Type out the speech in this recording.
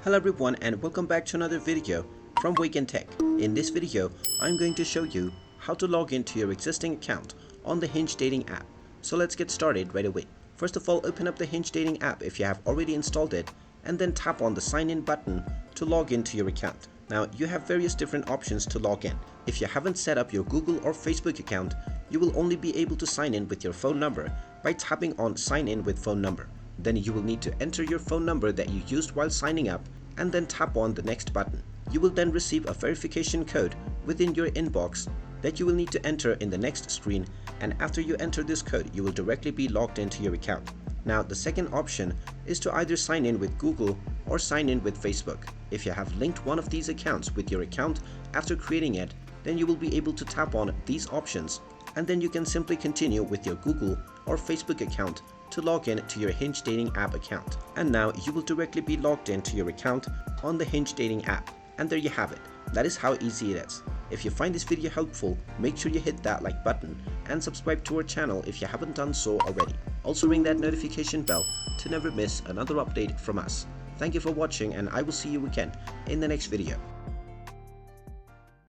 Hello everyone and welcome back to another video from Wake&Tech. In this video, I'm going to show you how to log into your existing account on the Hinge dating app. So let's get started right away. First of all, open up the Hinge dating app if you have already installed it and then tap on the sign in button to log into your account. Now you have various different options to log in. If you haven't set up your Google or Facebook account, you will only be able to sign in with your phone number by tapping on sign in with phone number. Then you will need to enter your phone number that you used while signing up and then tap on the next button. You will then receive a verification code within your inbox that you will need to enter in the next screen, and after you enter this code you will directly be logged into your account. Now the second option is to either sign in with Google or sign in with Facebook. If you have linked one of these accounts with your account after creating it, then you will be able to tap on these options and then you can simply continue with your Google or Facebook account to log in to your Hinge dating app account. And now you will directly be logged into your account on the Hinge dating app. And there you have it. That is how easy it is. If you find this video helpful, make sure you hit that like button and subscribe to our channel if you haven't done so already. Also ring that notification bell to never miss another update from us. Thank you for watching and I will see you again in the next video.